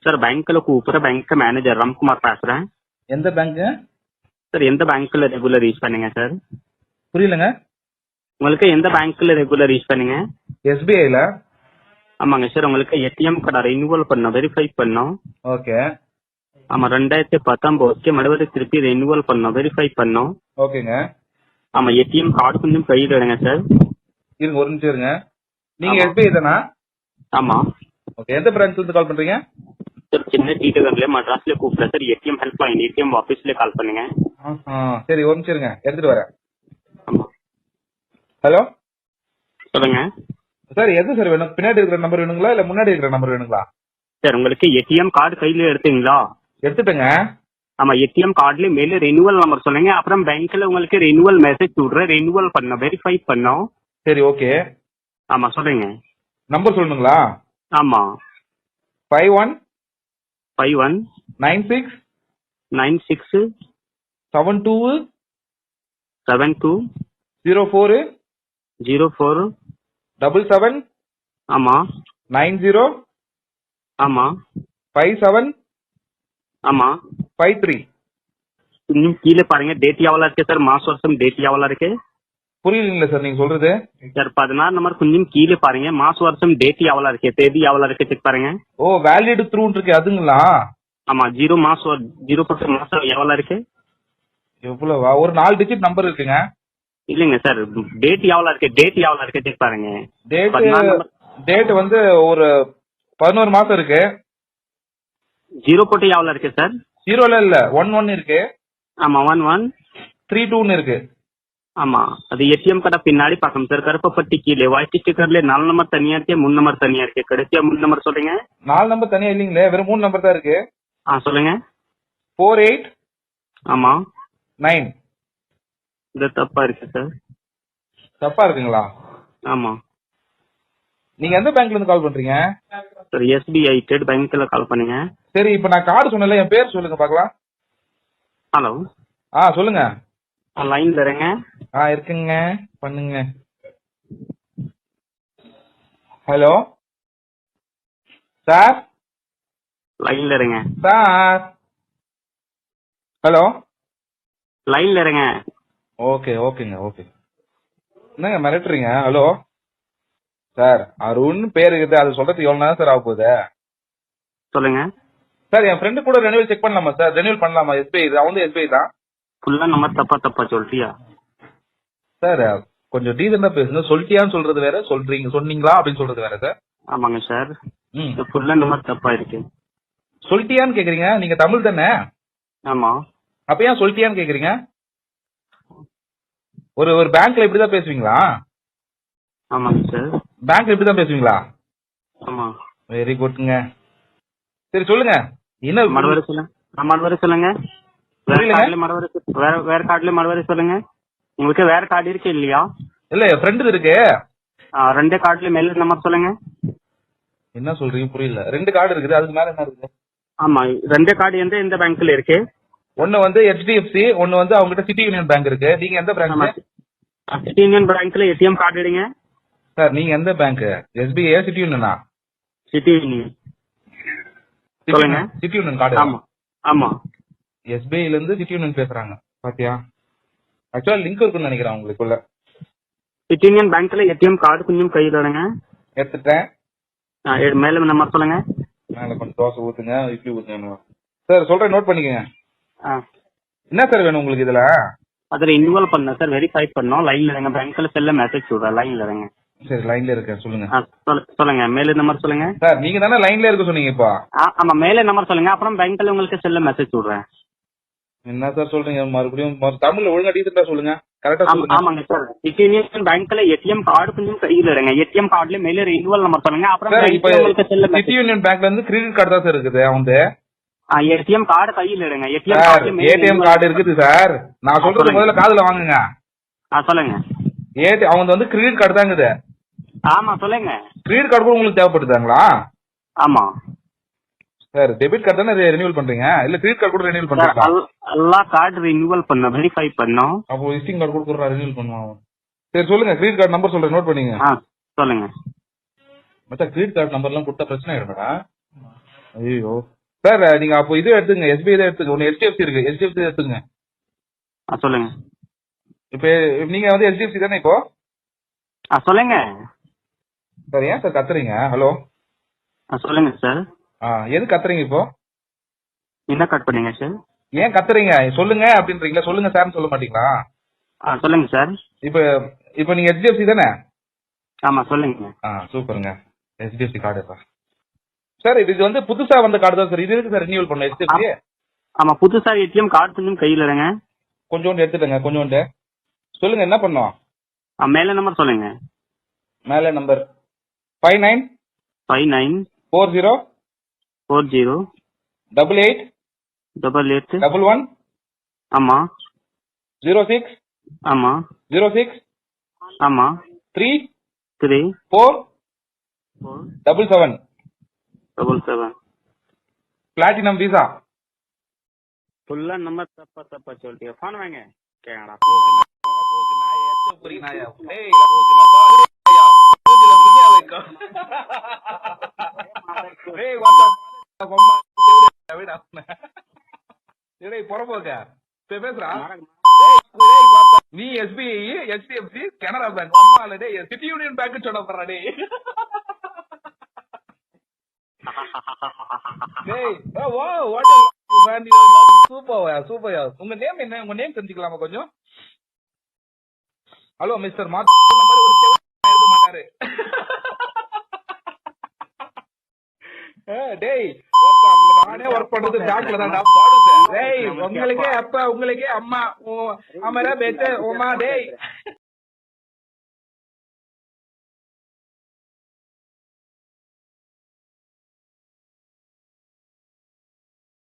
Sir बैंकல கூப்பிடுற bank manager Ramkumar பேசுறேன். எந்த பேங்க் சார் எந்த பேங்க்ல ரெகுலர் யூஸ் பண்ணீங்க சார்? புரியலங்க. உங்களுக்கு எந்த பேங்க்ல ரெகுலர் யூஸ் பண்ணீங்க? எஸ்பிஐல. ஆமாங்க சார், உங்களுக்கு ஏடிஎம் கார்டை ரினியூவல் பண்ணோம், வெரிஃபை பண்ணோம். ஓகே. ஆமா 2019க்கு மறுபடியும் திருப்பி ரினியூவல் பண்ணோம், வெரிஃபை பண்ணோம். ஓகேங்க. ஆமா ஏடிஎம் கார்டு கொஞ்சம் கையில் எடுங்க சார். இருங்க ஒரு நிமிஷம் இருங்க. நீங்க எஸ்பிஐ தானா? ஆமா. ஓகே. எந்த பிரான்ச்ல இருந்து கால் பண்றீங்க? சார் சின்ன டீட்டர்ல மட்ராஸ்ல கூப்பிட்டேன் sir. ATM help line ATM ஆபீஸ்ல கால் பண்ணுங்க. சரி ஒரு நிமிஷம் இருங்க, எடுத்துட்டு வரேன். ஆமா. ஹலோ சொல்லுங்க சார். எது சார் வேணும்? பின்னாடி இருக்கிற நம்பர் வேணுங்களா இல்ல முன்னாடி இருக்கிற நம்பர் வேணுங்களா? சார் உங்களுக்கு ஏடிஎம் கார்டு கையில எடுத்தீங்களா? எடுத்துட்டேங்க. ஆமா ஏடிஎம் கார்டுல மேல ரெனியூவல் நம்பர் சொல்லுங்க. அப்புறம் பேங்க்ல உங்களுக்கு ரெனியூவல் மெசேஜ் விடுறேன், ரெனியூவல் பண்ணோம், வெரிஃபை பண்ணோம். சரி ஓகே. ஆமா சொல்லுங்க. நம்பர் சொல்லணுங்களா? ஆமா 51 51 96 96 72 72 04 04 77 ஆமா 90 ஆமா 57 ஆமா 53. இன்னும் கீழே பாருங்க, டேட் எவ்வளவு இருக்கு சார்? மாச வருஷம் டேட் எவ்வளவு இருக்கு? புரியலீங்களா சார் நீங்க சொல்றது? சார் 16 நம்பர் கொஞ்சம் கீழே பாருங்க, மாச வருஷம் டேட் எவ்வளவு இருக்கு, தேதி எவ்வளவு இருக்கு செக் பாருங்க. ஓ வேலிட் த்ரூ இருக்கு அதுங்களா? ஆமா 0 மாசம் 0 மாசம் எவ்வளவு இருக்கு? எவ்வளவா? ஒரு 4 டிஜிட் நம்பர் இருக்குங்க. இல்லைங்க சார், டேட் எவ்வளவு இருக்கு, டேட் எவ்வளவு இருக்கு செக் பாருங்க. டேட் வந்து ஒரு 11 மாசம் இருக்கு. 0 போட்டு எவ்வளவு இருக்கு சார்? 0ல இல்ல 11 இருக்கு. ஆமா 11 32 இருக்கு. ஆமா அது ஏடிஎம் கார்டு பின்னாடி பார்க்கணும் சார். கருப்பப்பட்டி கீழே ஒயிட் ஸ்டிக்கர்ல 4 நம்பர் தனியா இருக்கு, 3 நம்பர் தனியா இருக்கு. கடைசியா 3 நம்பர் சொல்லுங்க. 4 நம்பர் தனியா இல்லீங்களே, வெறும் 3 நம்பர் தான் இருக்கு. சொல்லுங்க. 48 ஆமா 9. இது தப்பா இருக்கு சார். தப்பா இருக்குங்களா? ஆமா. நீங்க எந்த பேங்க்ல இருந்து கால் பண்றீங்க? சார் எஸ்பிஐ ஸ்டேட் பேங்க்ல கால் பண்ணுங்க. சரி இப்ப நான் கார்டு சொன்னல, என் பேர் சொல்லுங்க பார்க்கலாம். ஹலோ சொல்லுங்க. லைன்ல இருங்க. இருக்குங்க பண்ணுங்க. Hello sir. லைன்ல இருங்க சார். ஹலோ லைன்ல இருங்க. ஓகே ஓகேங்க ஓகே. என்னங்க மிரட்டுறீங்க? ஹலோ சார், அருண் பேர் இருக்குது, அது சொல்றதுக்கு எவ்வளவு நேரம் சார் ஆக போகுது? சொல்லுங்க சார். என் ஃப்ரெண்டு கூட ரெனியூவல் செக் பண்ணலாமா சார்? ரெனியூவல் பண்ணலாமா? எஸ்பிஐ அவன் வந்து எஸ்பிஐ தான். ஃபுல்லா நம்பர் தப்பா சொல்லிட்டியா சார்? கொஞ்சம் டீசெண்டா பேசுங்க. சொல்லிட்டியான்னு சொல்றது வேற, சொன்னீங்களா அப்படின்னு சொல்றது வேற சார். ஆமாங்க சார், ஃபுல்லா நம்பர் தப்பா இருக்கு. சொல்லிட்டியான்னு கேக்குறீங்க? நீங்க தமிழ் தானே? ஆமா. அப்ப ஏன் சொல்லிட்டியான்னு கேக்குறீங்க? ஒரு பேங்க்ல இப்படிதான் பேசுவீங்களா? ஆமாங்க சார். பேங்க்ல இப்படிதான் பேசுவீங்களா? ஆமா. வெரி குட்ங்க. சரி சொல்லுங்க. என்ன மறுவரை சொல்லுங்க. மறுவரை சொல்லுங்க. வேற கார்டுல மறுவரை சொல்லுங்க. உங்களுக்கு வேற கார்டு இருக்கு இல்லையா? இல்ல என் ஃப்ரெண்டு இருக்கு. 2 கார்டுல மேல நம்பர் சொல்லுங்க. என்ன சொல்றீங்க புரியல? 2 கார்டு இருக்குது, அதுக்கு மேல என்ன இருக்குது? ஆமா 2 கார்டு எந்த பேங்க்ல இருக்கு? ஒன்னு வந்து HDFC, ஒன்னு வந்து அவங்க கிட்ட சிட்டி யூனியன் பேங்க் இருக்கு. நீங்க எந்த பேங்க்? சிட்டி யூனியன் பேங்க்ல ஏடிஎம் கார்டு எடுங்க. சார் நீங்க எந்த பேங்க்? SBI சிட்டி யூனியனா? City union. சொல்லுங்க. City union card. ஆமா ஆமா. SBIல இருந்து சிட்டி யூனியன் பேசுறாங்க பாத்தியா? ஆக்சுவலா லிங்க் இருக்குன்னு நினைக்கிறேன் உங்களுக்குள்ள. சிட்டி யூனியன் பேங்க்ல ஏடிஎம் கார்டு கொஞ்சம் கையில எடுங்க. எடுத்துட்டேன். மேல நம்பர் சொல்லுங்க. மேல கொஞ்சம் தோசை ஊத்துங்க, இட்லி ஊத்துங்க. சார் சொல்றேன், நோட் பண்ணிக்கங்க. என்ன சார் வேணும் உங்களுக்கு இதுல? அதை ரினியூவல் பண்ண சார், வெரிஃபை பண்ணோம். லைன்ல இருங்க, பேங்க்ல செல்ல மெசேஜ் சொல்றேன், லைன்ல இருங்க. சரி லைன்ல இருக்கேன், சொல்லுங்க. சொல்லுங்க மேல நம்பர் சொல்லுங்க. சார் நீங்க தானே லைன்ல இருக்க சொன்னீங்க இப்போ? ஆமா மேல நம்பர் சொல்லுங்க, அப்புறம் பேங்க்ல உங்களுக்கு செல்ல மெசேஜ் சொல்றேன். என்ன சார் சொல்றீங்க? மறுபடியும் தமிழ்ல ஒழுங்கா டீசெண்டா சொல்லுங்க, கரெக்டா சொல்லுங்க. ஆமாங்க சார். சிட்டி யூனியன் பேங்க்ல ஏடிஎம் கார்டு கொஞ்சம் கையில எடுங்க. ஏடிஎம் கார்டுல மேல ரினியூவல் நம்பர் சொல்லுங்க, அப்புறம் உங்களுக்கு செல்ல மெசேஜ். சிட்டி யூனியன் பேங்க்ல இருந்து கிரெடிட் கார்டு தான் சார் இருக்குது அவந்து. ஏடிஎம் கார்டு கையில எடுங்க. ஏடிஎம் கார்டு இருக்குது சார். நான் சொல்றது முதல்ல காதுல வாங்குங்க. சொல்லுங்க. அவங்க வந்து கிரெடிட் கார்டு தான் இருக்குது. ஆமா சொல்லுங்க. கிரெடிட் கார்டு கூட உங்களுக்கு தேவைப்படுதாங்களா? ஆமா சார். டெபிட் கார்டு தானே ரினியூவல் பண்றீங்க, இல்ல கிரெடிட் கார்டு கூட ரினியூவல் பண்றீங்களா? எல்லா கார்டு ரினியூவல் பண்ணோம், வெரிஃபை பண்ணோம். அப்போ விசிட்டிங் கார்டு கூட ரினியூவல் பண்ணுவாங்க. சரி சொல்லுங்க, கிரெடிட் கார்டு நம்பர் சொல்றேன், நோட் பண்ணீங்க. சொல்லுங்க. மச்சான் கிரெடிட் கார்டு நம்பர்லாம் கொடுத்தா பிரச்சனை ஆயிடும்டா. ஐயோ சார் நீங்க அப்போ இது எடுத்துங்க, எஸ்பிஐ தான் எடுத்துங்க. ஒன்னு HDFC இருக்கு, HDFC எடுத்துங்க. சொல்லுங்க. இப்ப நீங்க வந்து HDFC தானே இப்போ? சொல்லுங்க சார் ஏன் சார் கத்துறீங்க? ஹலோ சொல்லுங்க சார். எது கத்துறீங்க இப்போ? என்ன கட் பண்ணீங்க சார்? ஏன் கத்துறீங்க? சொல்லுங்க அப்படின்றீங்களா? சொல்லுங்க சார்னு சொல்ல மாட்டீங்களா? சொல்லுங்க சார். இப்ப இப்ப நீங்க HDFC தானே? ஆமா சொல்லுங்க. சூப்பருங்க. HDFC card sir. இது வந்து புதுசா வந்த கார்டு தான் சார். இது இருக்கு சார் ரினியூவல் பண்ண HDFC. ஆமா புதுசா ஏடிஎம் கார்டு கொஞ்சம் கையில இருங்க. கொஞ்சோண்டு எடுத்துட்டேங்க, கொஞ்சோண்டு. சொல்லுங்க என்ன பண்ணோம்? மேல நம்பர் சொல்லுங்க. மேல நம்பர் 59 40 88 88 11 ஆமா 06 ஆமா 06 ஆமா 3 3 4 77 77 பிளாட்டினம் விசா. ஃபுல்லா நம்பர் தப்பா சொல்லிட்டீங்க. ஃபோன் வாங்க கேங்கடா. நீ SBI HDFC கனரா பேங்க் அம்மால சிட்டி யூனியன் பேங்க் சொன்ன போறாடே. சூப்பர். உங்க நேம் என்ன? உங்க நேம் தெரிஞ்சுக்கலாமா கொஞ்சம்? ஹலோ மிஸ்டர் மாதிரி ஒரு இருக்க மாட்டாரு. டேய் நானே ஒர்க் பண்றது பேங்க்ல தான்டா. டேய் உங்களுக்கே அப்பா, உங்களுக்கே அம்மா, அமரா பேட்டு ஓமா. டேய்